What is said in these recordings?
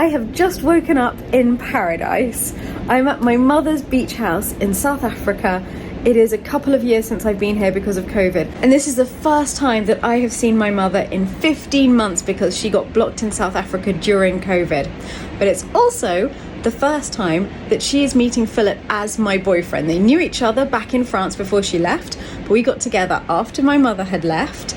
I have just woken up in paradise. I'm at my mother's beach house in South Africa. It is a couple of years since I've been here because of COVID. And this is the first time that I have seen my mother in 15 months because she got blocked in South Africa during COVID. But it's also the first time that she is meeting Philip as my boyfriend. They knew each other back in France before she left, but we got together after my mother had left.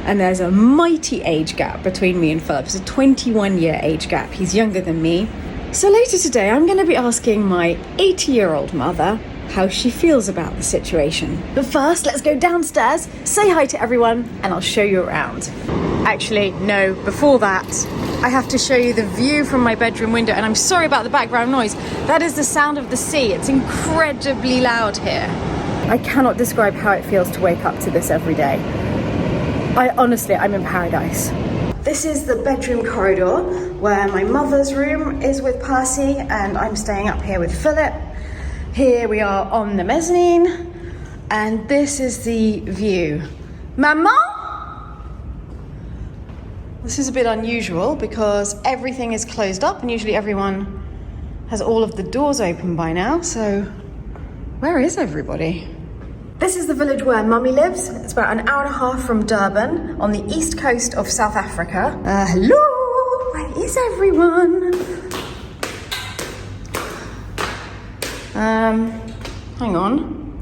And there's a mighty age gap between me and Philip. It's a 21-year age gap. He's younger than me. So later today, I'm going to be asking my 80-year-old mother how she feels about the situation. But first, let's go downstairs, say hi to everyone, and I'll show you around. Actually, no, before that, I have to show you the view from my bedroom window, and I'm sorry about the background noise. That is the sound of the sea. It's incredibly loud here. I cannot describe how it feels to wake up to this every day. I'm in paradise. This is the bedroom corridor where my mother's room is with Percy, and I'm staying up here with Philip. Here we are on the mezzanine, and this is the view. Maman? This is a bit unusual because everything is closed up, and usually everyone has all of the doors open by now, so where is everybody? This is the village where Mummy lives. It's about an hour and a half from Durban on the east coast of South Africa. Hello, where is everyone? Hang on.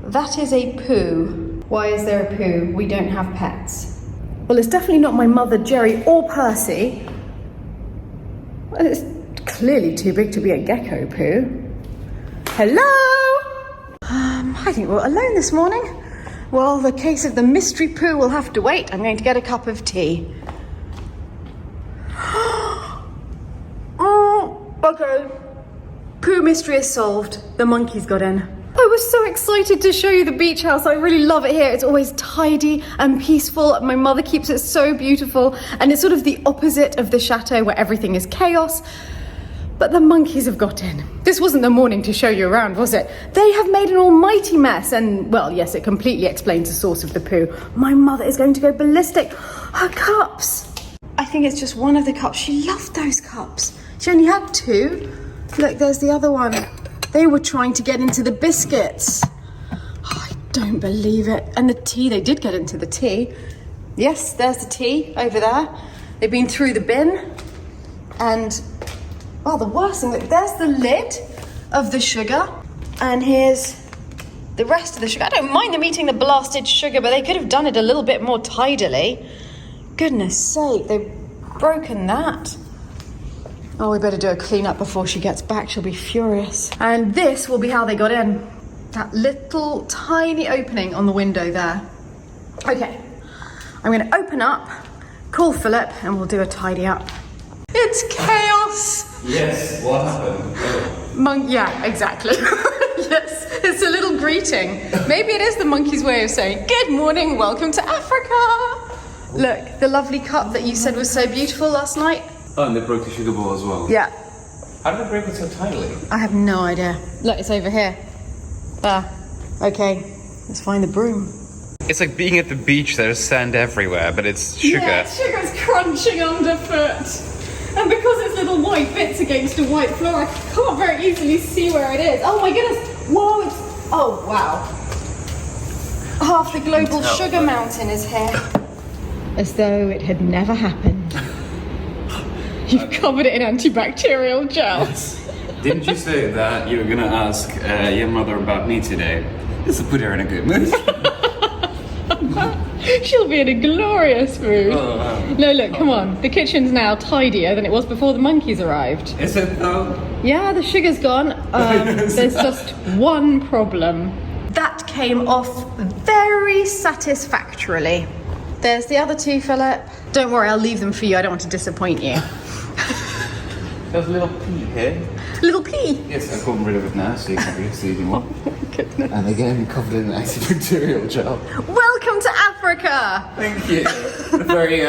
That is a poo. Why is there a poo? We don't have pets. Well, it's definitely not my mother, Jerry, or Percy. Well, it's clearly too big to be a gecko poo. Hello? I think we're alone this morning. Well, the case of the mystery poo will have to wait. I'm going to get a cup of tea. Oh, okay. Poo mystery is solved. The monkeys got in. I was so excited to show you the beach house. I really love it here. It's always tidy and peaceful. My mother keeps it so beautiful. And it's sort of the opposite of the chateau where everything is chaos. But the monkeys have got in. This wasn't the morning to show you around, was it? They have made an almighty mess, and, well, yes, it completely explains the source of the poo. My mother is going to go ballistic. Her cups. I think it's just one of the cups. She loved those cups. She only had two. Look, there's the other one. They were trying to get into the biscuits. Oh, I don't believe it. And the tea, they did get into the tea. Yes, there's the tea over there. They've been through the bin, and well, the worst thing, there's the lid of the sugar, and here's the rest of the sugar. I don't mind them eating the blasted sugar, but they could have done it a little bit more tidily. Goodness sake, they've broken that. Oh, we better do a clean up before she gets back. She'll be furious. And this will be how they got in. That little tiny opening on the window there. Okay, I'm gonna open up, call Philip, and we'll do a tidy up. It's chaos. Yes, what happened? Yeah, exactly. Yes, it's a little greeting. Maybe it is the monkey's way of saying, good morning, welcome to Africa. Look, the lovely cup that you said was so beautiful last night. Oh, and they broke the sugar bowl as well? Yeah. How did they break it so tidily? I have no idea. Look, it's over here. There. Okay, let's find the broom. It's like being at the beach, there's sand everywhere, but it's sugar. Yeah, sugar's crunching underfoot. And because it's little white bits against a white floor, I can't very easily see where it is. Oh my goodness. Whoa, it's... Oh, wow. Half the global sugar mountain is here. As though it had never happened. You've covered it in antibacterial gel. Yes. Didn't you say that you were going to ask your mother about me today? This will put her in a good mood. She'll be in a glorious mood. Oh, wow. No, look, come on. The kitchen's now tidier than it was before the monkeys arrived. Is it though? Yeah, the sugar's gone. There's just one problem. That came off very satisfactorily. There's the other two, Philip. Don't worry, I'll leave them for you. I don't want to disappoint you. There's a little pea here. Little pea? Yes, I've gotten rid of it now, so you can't really see anymore. Goodness. And again, covered in antibacterial gel. Welcome to Africa! Thank you. A very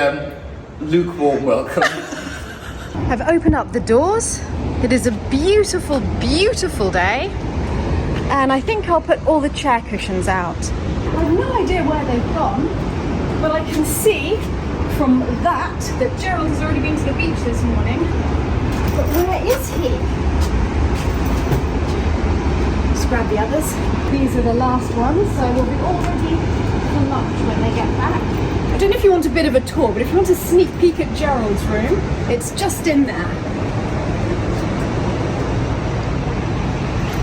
lukewarm welcome. I've opened up the doors. It is a beautiful, beautiful day. And I think I'll put all the chair cushions out. I have no idea where they've gone, but I can see from that Gerald has already been to the beach this morning. But where is he? Just grab the others. These are the last ones, so we'll be all ready for lunch when they get back. I don't know if you want a bit of a tour, but if you want a sneak peek at Gerald's room, it's just in there.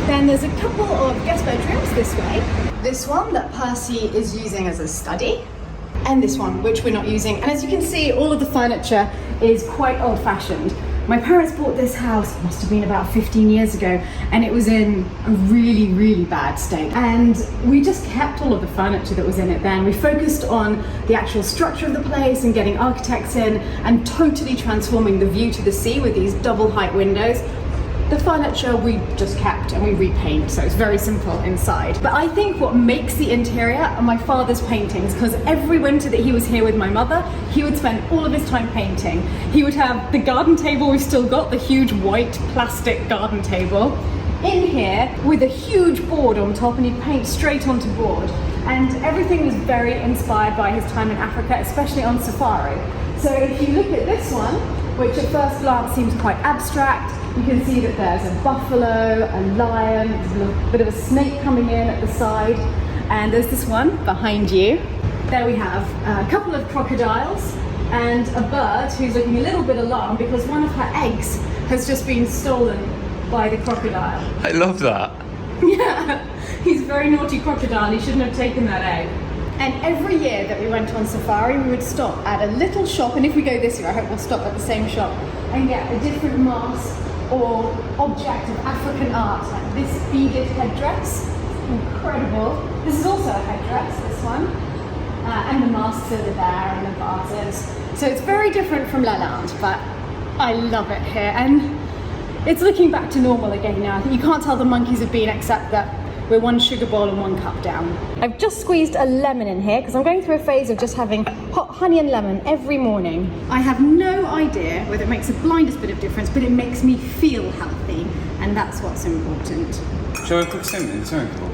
Then there's a couple of guest bedrooms this way. This one that Percy is using as a study, and this one, which we're not using. And as you can see, all of the furniture is quite old-fashioned. My parents bought this house, must have been about 15 years ago, and it was in a really, really bad state. And we just kept all of the furniture that was in it then. We focused on the actual structure of the place and getting architects in and totally transforming the view to the sea with these double height windows. The furniture we just kept and we repaint, so it's very simple inside. But I think what makes the interior are my father's paintings, because every winter that he was here with my mother, he would spend all of his time painting. He would have the garden table we've still got, the huge white plastic garden table, in here with a huge board on top, and he'd paint straight onto board. And everything was very inspired by his time in Africa, especially on safari. So if you look at this one, which at first glance seems quite abstract, you can see that there's a buffalo, a lion, there's a bit of a snake coming in at the side, and there's this one behind you. There we have a couple of crocodiles and a bird who's looking a little bit alarmed because one of her eggs has just been stolen by the crocodile. I love that. Yeah, he's a very naughty crocodile, he shouldn't have taken that egg. And every year that we went on safari, we would stop at a little shop, and if we go this year, I hope we'll stop at the same shop and get a different mask or object of African art, like this beaded headdress. Incredible. This is also a headdress, this one. And the masks over there and the vases. So it's very different from Lalande, but I love it here. And it's looking back to normal again now. I think you can't tell the monkeys have been, except that we're one sugar bowl and one cup down. I've just squeezed a lemon in here because I'm going through a phase of just having hot honey and lemon every morning. I have no idea whether it makes the blindest bit of difference, but it makes me feel healthy, and that's what's important. Shall we cook some in the swimming pool?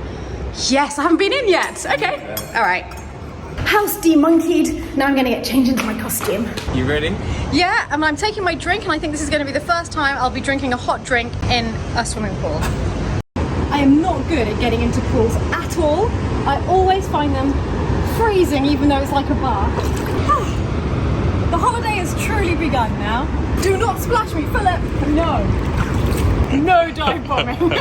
Yes, I haven't been in yet. Okay, all right. House de-monkeyed. Now I'm going to get changed into my costume. You ready? Yeah, and I'm taking my drink, and I think this is going to be the first time I'll be drinking a hot drink in a swimming pool. I am not good at getting into pools at all. I always find them freezing, even though it's like a bath. The holiday has truly begun now. Do not splash me, Philip. No. No dive bombing.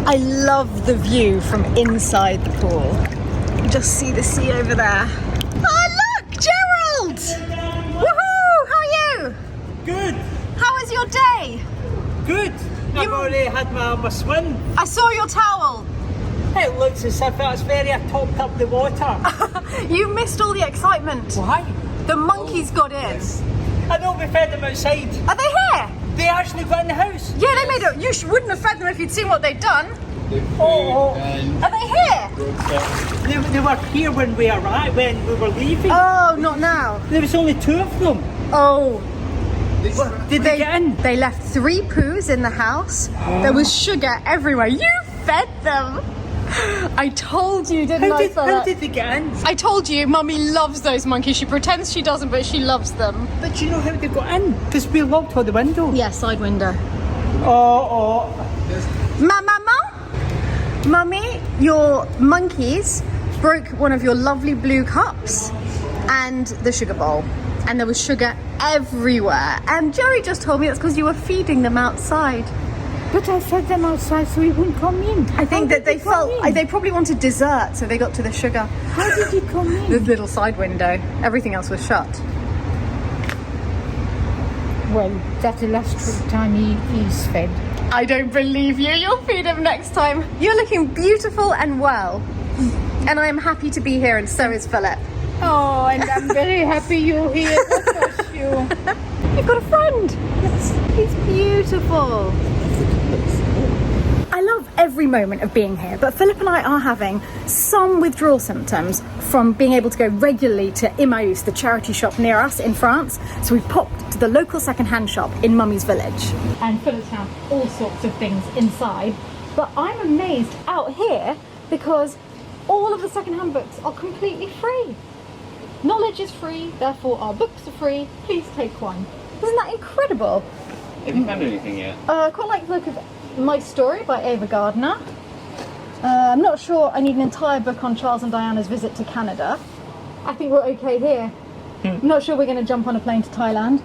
I love the view from inside the pool. You just see the sea over there. Oh, look, Gerald! Woohoo! How are you? Good, How was your day? good. I've already had my swim. I saw your towel. It looks as if it's very topped up the water. You missed all the excitement. Why? The monkeys got in. I know we fed them outside. Are they here? They actually got in the house. Yeah, they made it. You wouldn't have fed them if you'd seen what they'd done. Oh, Are they here? they were here when we arrived, when we were leaving. Oh, not now. There was only 2 of them. Oh. Did they get in? They left 3 poos in the house. There was sugar everywhere. You fed them. I told you, didn't I, Philip? How did they get in? I told you, Mummy loves those monkeys. She pretends she doesn't, but she loves them. But do you know how they got in? Because we locked all the window. Yeah, side window. Oh. Mummy, your monkeys broke one of your lovely blue cups and the sugar bowl. And there was sugar everywhere. And Joey just told me it's because you were feeding them outside. But I fed them outside so he wouldn't come in. I think that they they probably wanted dessert, so they got to the sugar. How did he come in? The little side window. Everything else was shut. Well, that's the last time he's fed. I don't believe you. You'll feed him next time. You're looking beautiful and well. And I am happy to be here, and so is Philip. Oh, and I'm very happy you're here. God bless you. You've got a friend. Yes. He's beautiful. I love every moment of being here, but Philip and I are having some withdrawal symptoms from being able to go regularly to Emmaüs, the charity shop near us in France. So we popped to the local second-hand shop in Mummy's village. And Philip's found all sorts of things inside, but I'm amazed out here because all of the second-hand books are completely free. Knowledge is free, therefore our books are free. Please take one. Isn't that incredible? Have you found anything yet? I quite like the look of My Story by Ava Gardner. I'm not sure I need an entire book on Charles and Diana's visit to Canada. I think we're okay here. I'm not sure we're going to jump on a plane to Thailand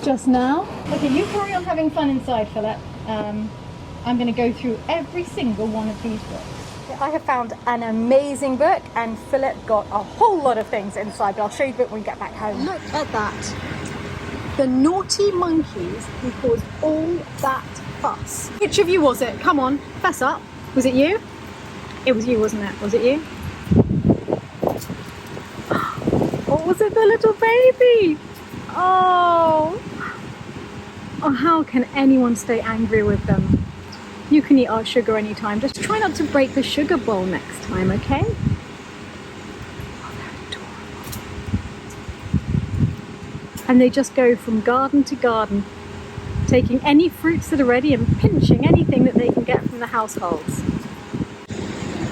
just now. Okay, you carry on having fun inside, Philip. I'm going to go through every single one of these books. I have found an amazing book, and Philip got a whole lot of things inside, but I'll show you the book when we get back home. Look at that. The naughty monkeys who caused all that fuss. Which of you was it? Come on, fess up. Was it you? It was you, wasn't it? Was it you? Or was it the little baby? Oh. Oh, how can anyone stay angry with them? You can eat our sugar anytime. Just try not to break the sugar bowl next time, okay? Oh, they're adorable. And they just go from garden to garden, taking any fruits that are ready and pinching anything that they can get from the households.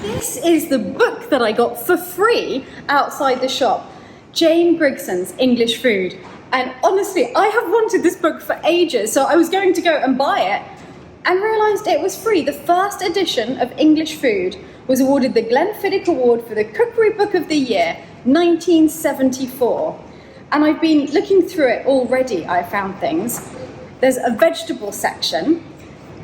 This is the book that I got for free outside the shop. Jane Grigson's English Food. And honestly, I have wanted this book for ages, so I was going to go and buy it and realised it was free. The first edition of English Food was awarded the Glenfiddich Award for the Cookery Book of the Year, 1974. And I've been looking through it already. I found things. There's a vegetable section,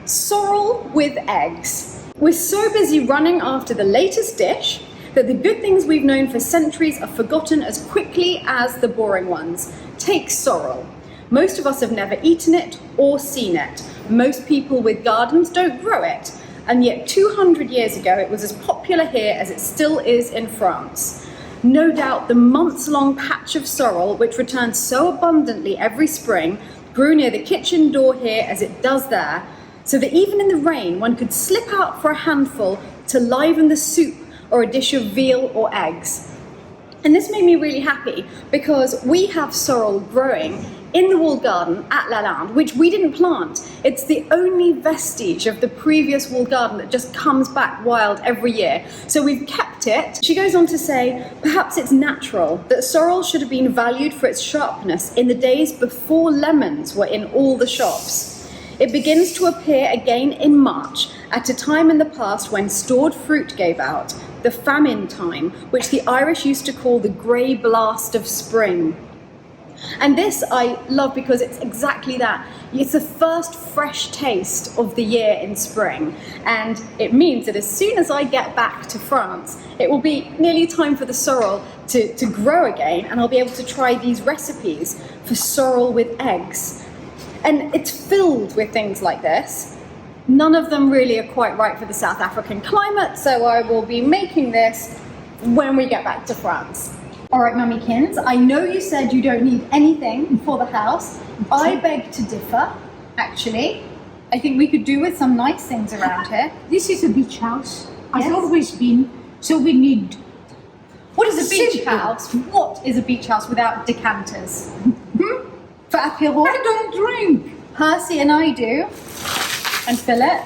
sorrel with eggs. We're so busy running after the latest dish that the good things we've known for centuries are forgotten as quickly as the boring ones. Take sorrel. Most of us have never eaten it or seen it. Most people with gardens don't grow it. And yet 200 years ago it was as popular here as it still is in France. No doubt the months-long patch of sorrel, which returns so abundantly every spring, grew near the kitchen door here as it does there, so that even in the rain one could slip out for a handful to liven the soup or a dish of veal or eggs. And this made me really happy because we have sorrel growing in the walled garden at Lalande, which we didn't plant. It's the only vestige of the previous walled garden that just comes back wild every year. So we've kept it. She goes on to say, perhaps it's natural that sorrel should have been valued for its sharpness in the days before lemons were in all the shops. It begins to appear again in March, at a time in the past when stored fruit gave out, the famine time, which the Irish used to call the grey blast of spring. And this I love because it's exactly that. It's the first fresh taste of the year in spring. And it means that as soon as I get back to France, it will be nearly time for the sorrel to grow again, and I'll be able to try these recipes for sorrel with eggs. And it's filled with things like this. None of them really are quite right for the South African climate, so I will be making this when we get back to France. All right, Mummykins, I know you said you don't need anything for the house. I beg to differ, actually. I think we could do with some nice things around here. This is a beach house. Yes. I've always been, so we need... What is a beach Simple. house? What is a beach house without decanters? For apéro? I don't drink. Percy and I do. And Philip.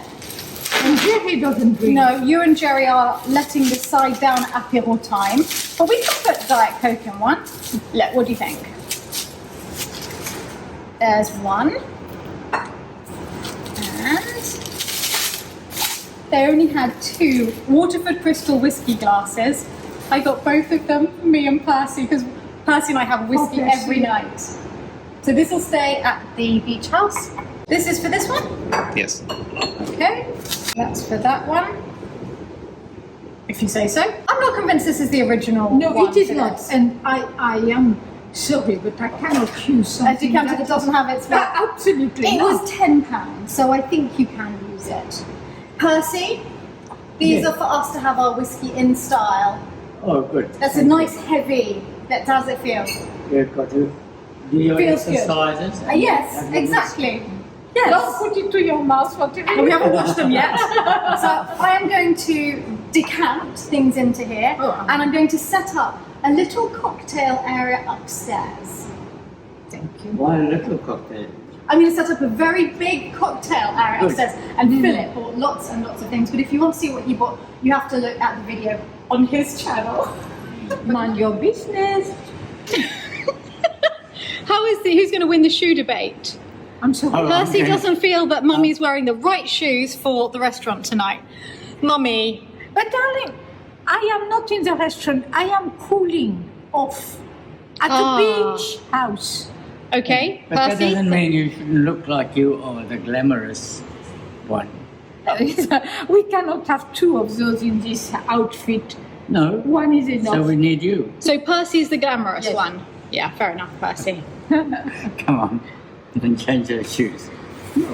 And Jerry doesn't drink. No, you and Jerry are letting the side down apéro time. But we can put Diet Coke in one. Look, what do you think? There's one. And they only had 2 Waterford Crystal whiskey glasses. I got both of them for me and Percy because Percy and I have whiskey every night. So this will stay at the beach house. This is for this one? Yes. Okay, that's for that one. If you say so. I'm not convinced this is the original one. No, it is for not. this. And I am sorry, but I cannot choose A something decanter that doesn't have its back. Absolutely It not. was £10, so I think you can use it. Percy, these Yeah. are for us to have our whiskey in style. Oh, good. That's a nice heavy. That does it feel? You've got to do your Feels good. exercises. Yes, Have your exactly. Don't Yes. put it to your mouth. What it We haven't washed them yet. So I am going to decant things into here, Oh. and I'm going to set up a little cocktail area upstairs. Thank you. Why a little cocktail? I'm going to set up a very big cocktail area Good. upstairs, and Philip bought lots and lots of things. But if you want to see what he bought, you have to look at the video on his channel. Mind your business. Who's going to win the shoe debate? I'm sorry. Percy doesn't feel that Mummy's wearing the right shoes for the restaurant tonight. Mummy. But darling, I am not in the restaurant. I am cooling off at the beach house. Okay, But that Percy. doesn't mean you shouldn't look like you are the glamorous one. We cannot have two of those in this outfit. No. One is enough. So we need you. So Percy's the glamorous Yes. one. Yeah, fair enough, Percy. Come on. And change those shoes. I do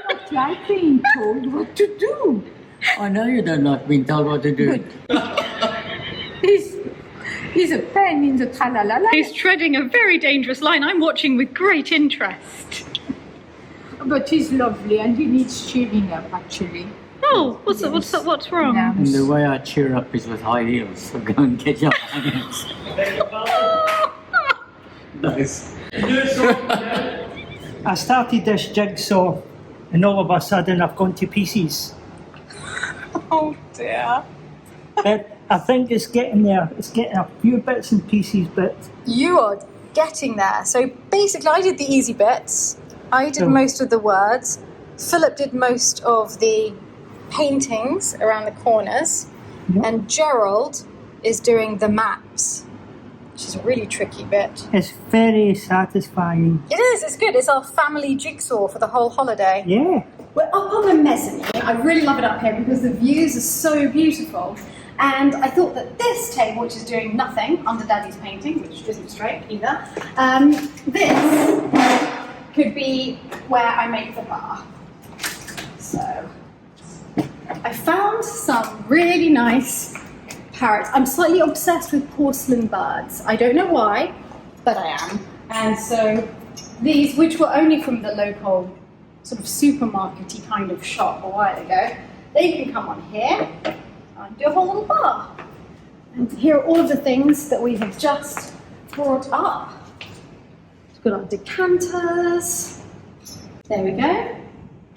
not like being told what to do. I know you don't like being told what to do. He's a pen in the tra-la-la-la. He's treading a very dangerous line. I'm watching with great interest. But he's lovely and he needs cheering up, actually. Oh, what's wrong? Yeah. And the way I cheer up is with high heels, so go and get your high heels. Nice. I started this jigsaw and all of a sudden I've gone to pieces. Oh dear. But I think it's getting there. It's getting a few bits and pieces, but You are getting there. So basically, I did the easy bits. I did most of the words. Philip did most of the paintings around the corners. Yep. And Gerald is doing the maps, which is a really tricky bit. it's very satisfying. It is, it's good. It's our family jigsaw for the whole holiday. Yeah. We're up on the mezzanine. I really love it up here because the views are so beautiful. And I thought that this table, which is doing nothing under Daddy's painting, which isn't straight either, this could be where I make the bar. So I found some really nice parrots. I'm slightly obsessed with porcelain birds. I don't know why, but I am. And so these, which were only from the local sort of supermarket-y kind of shop a while ago, they can come on here and do a whole little bar. And here are all of the things that we have just brought up. We've got our decanters. There we go.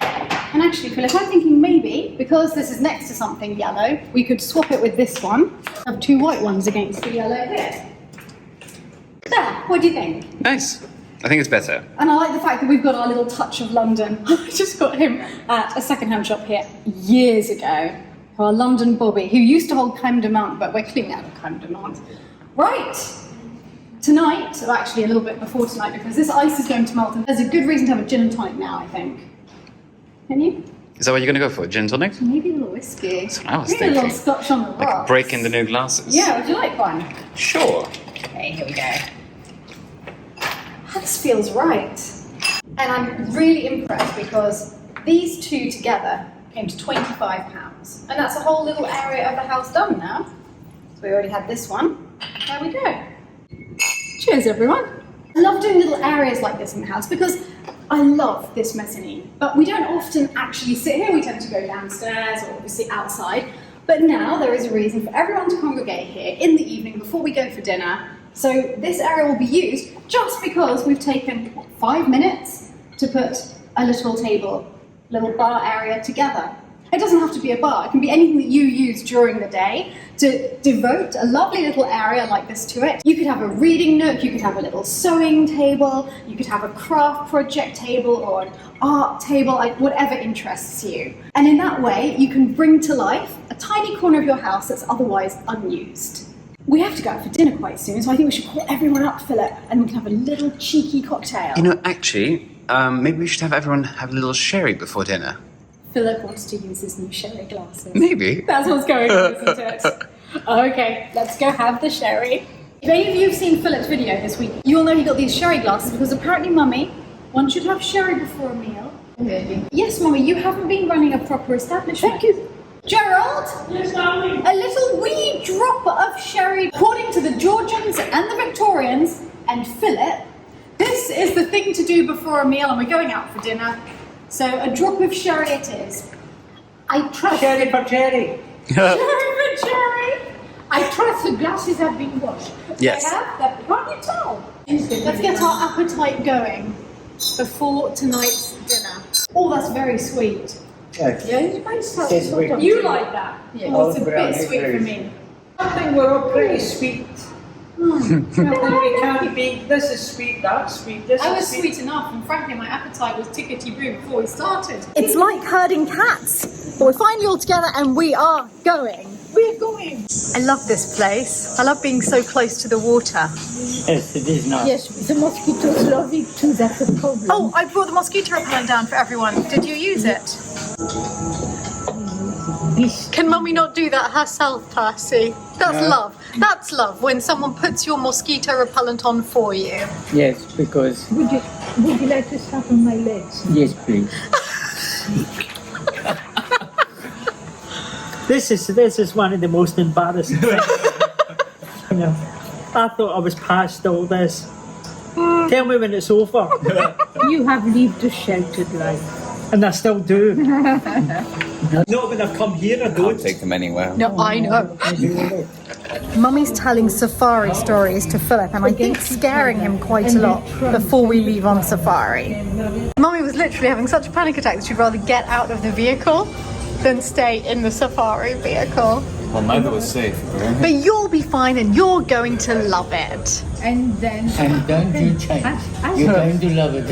And actually, Philip, I'm thinking maybe, because this is next to something yellow, we could swap it with this one. Have two white ones against the yellow here. There, what do you think? Nice. I think it's better. And I like the fact that we've got our little touch of London. I just got him at a second-hand shop here years ago. Our London Bobby, who used to hold creme de menthe, but we're clean out of creme de menthe. Right, tonight, or actually a little bit before tonight, because this ice is going to melt, and there's a good reason to have a gin and tonic now, I think. Can you? Is that what you're going to go for? Gin and tonic? Maybe a little whiskey. That's what I was Maybe a little thinking. scotch on the rocks. Like breaking the new glasses. Yeah, would you like one? Sure. Okay, here we go. This feels right. And I'm really impressed because these two together came to £25. And that's a whole little area of the house done now. So we already had this one. There we go. Cheers, everyone. I love doing little areas like this in the house because I love this mezzanine. But we don't often actually sit here. We tend to go downstairs or obviously outside. But now there is a reason for everyone to congregate here in the evening before we go for dinner. So this area will be used just because we've taken 5 minutes to put a little table, little bar area together. It doesn't have to be a bar, it can be anything that you use during the day to devote a lovely little area like this to it. You could have a reading nook, you could have a little sewing table, you could have a craft project table or an art table, like whatever interests you. And in that way, you can bring to life a tiny corner of your house that's otherwise unused. We have to go out for dinner quite soon, so I think we should call everyone up, Philip, and we can have a little cheeky cocktail. You know, actually, maybe we should have everyone have a little sherry before dinner. Philip wants to use his new sherry glasses. Maybe. That's what's going on, isn't it? Okay, let's go have the sherry. If any of you have seen Philip's video this week, you'll know he got these sherry glasses because apparently, Mummy, one should have sherry before a meal. Really? Yes, Mummy, you haven't been running a proper establishment. Thank you. Gerald? Yes, darling. A little wee drop of sherry, according to the Georgians and the Victorians, and Philip, this is the thing to do before a meal, and we're going out for dinner. So a drop of sherry it is. I trust Cherry for cherry. Sherry for cherry. I trust the glasses have been washed. Yes. They have? That- Can't you tell? Let's get our appetite going before tonight's dinner. Oh, that's very sweet. Yes. Yeah, you guys have It's sweet. You like that? Yeah. Oh, it's a brown bit is sweet very for me. I think we're all pretty sweet. I think we can't be. This is sweet, that's sweet. This I is was sweet enough, and frankly, my appetite was tickety-boo before we started. It's like herding cats, but we're finally all together and we are going. We're going. I love this place. I love being so close to the water. Yes, it is nice. Yes, the mosquitoes love it too, that's a problem. Oh, I brought the mosquito repellent down for everyone. Did you use it? Can Mummy not do that herself, Percy? That's love. That's love, when someone puts your mosquito repellent on for you. Yes, because. Would you like to start on my legs? Yes, please. This is one of the most embarrassing things. You know, I thought I was past all this. Tell me when it's over. You have lived a sheltered life. And I still do. Not when I come here, I don't. Take them anywhere. No, I know. Mummy's telling safari stories to Philip, and I think scaring him quite a lot before we leave on safari. Mummy was literally having such a panic attack that she'd rather get out of the vehicle than stay in the safari vehicle. Well, neither was safe. But you'll be fine and you're going to love it. And then... And don't you change. You're going to love it.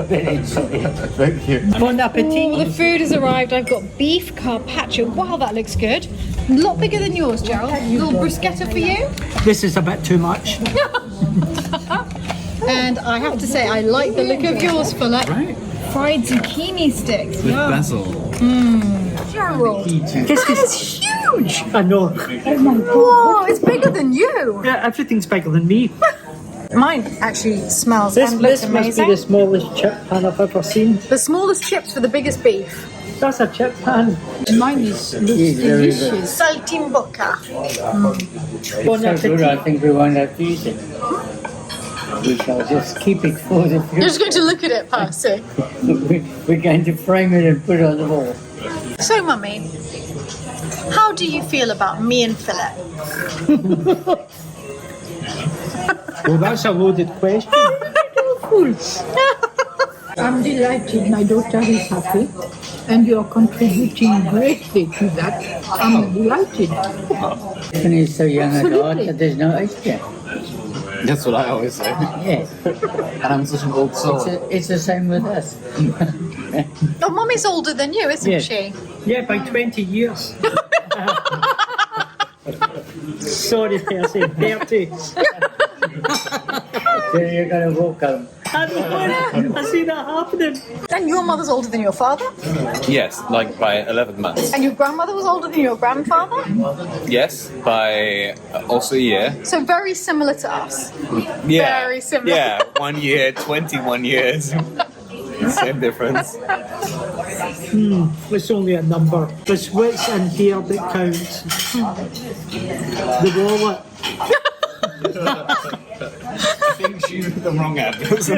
Very sorry. Thank you. Bon appetit. Oh, the food has arrived. I've got beef carpaccio. Wow, that looks good. A lot bigger than yours, Gerald. A little bruschetta for you. This is a bit too much. And I have to say, I like the look of yours, Philip. Right. Fried zucchini sticks. With basil. Gerald. This is huge. I know. Oh my God. Whoa, it's bigger than you. Yeah, everything's bigger than me. Mine actually smells This and looks must be amazing. the smallest chip pan I've ever seen. The smallest chips for the biggest beef. That's a chip pan. Mine looks very good. delicious. Saltimbocca. Bon So good, I appetit. think we won't have to use it. We shall just keep it for the You're future. just going to look at it, Percy. We're going to frame it and put it on the wall. So, Mummy, how do you feel about me and Philip? Well, that's a loaded question. I'm delighted my daughter is happy and you're contributing greatly to that. I'm delighted. When he's so young at heart Absolutely. that there's no age gap. That's what I always say. Yes. And I'm such an old soul. It's the same with us. Oh, Mummy's older than you, isn't Yes. she? Yeah, by 20 years. Sorry, Percy. 30. So you're going to walk home. I don't know. I see that happening. And your mother's older than your father? Yes, like by 11 months. And your grandmother was older than your grandfather? Yes, by also a year. So very similar to us. Yeah. Very similar. Yeah, 1 year, 21 years. Same difference. It's only a number. It's what's in here that counts. The wallet. I think she's the wrong address.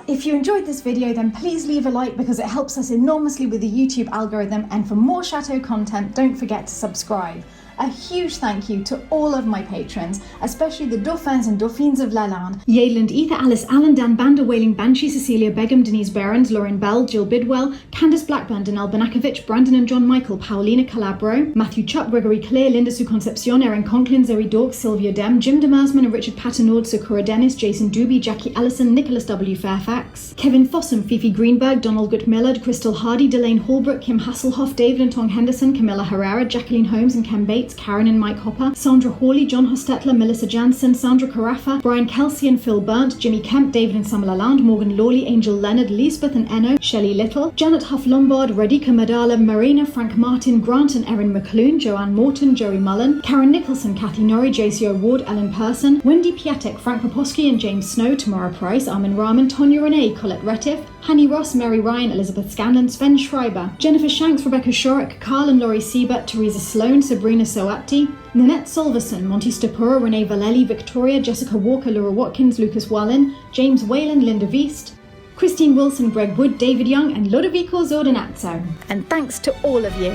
If you enjoyed this video, then please leave a like because it helps us enormously with the YouTube algorithm, and for more Chateau content, don't forget to subscribe. A huge thank you to all of my patrons, especially the Dauphins and Dauphines of Lalande, Yeland, Ether, Alice, Alan, Dan, Bander, Wailing, Banshee, Cecilia, Begum, Denise Behrens, Lauren Bell, Jill Bidwell, Candice Blackburn, Danelle Benakovich, Brandon and John Michael, Paulina Calabro, Matthew Chuck, Gregory Clear, Linda Sue Concepcion, Erin Conklin, Zoe Dork, Sylvia Dem, Jim Demersman and Richard Patternord, Sakura Dennis, Jason Doobie, Jackie Ellison, Nicholas W. Fairfax, Kevin Fossum, Fifi Greenberg, Donald Gutt-Millard, Crystal Hardy, Delane Holbrook, Kim Hasselhoff, David and Tong Henderson, Camilla Herrera, Jacqueline Holmes and Ken Bates, Karen and Mike Hopper, Sandra Hawley, John Hostetler, Melissa Jansen, Sandra Carafa, Brian Kelsey and Phil Burnt, Jimmy Kemp, David and Sam Lalande, Morgan Lawley, Angel Leonard, Lisbeth and Enno, Shelley Little, Janet Huff Lombard, Radhika Madala, Marina, Frank Martin, Grant and Erin McClune, Joanne Morton, Joey Mullen, Karen Nicholson, Kathy Norrie, JC O'Ward, Ellen Person, Wendy Piatek, Frank Poposki and James Snow, Tamara Price, Armin Rahman, Tonya Renee, Colette Retiff, Hanny Ross, Mary Ryan, Elizabeth Scanlon, Sven Schreiber, Jennifer Shanks, Rebecca Shorrock, Carl and Laurie Siebert, Teresa Sloan, Sabrina Soapti, Nanette Solverson, Monty Stapura, Renee Valelli, Victoria, Jessica Walker, Laura Watkins, Lucas Wallin, James Whalen, Linda Veast, Christine Wilson, Greg Wood, David Young and Ludovico Zordanazzo. And thanks to all of you.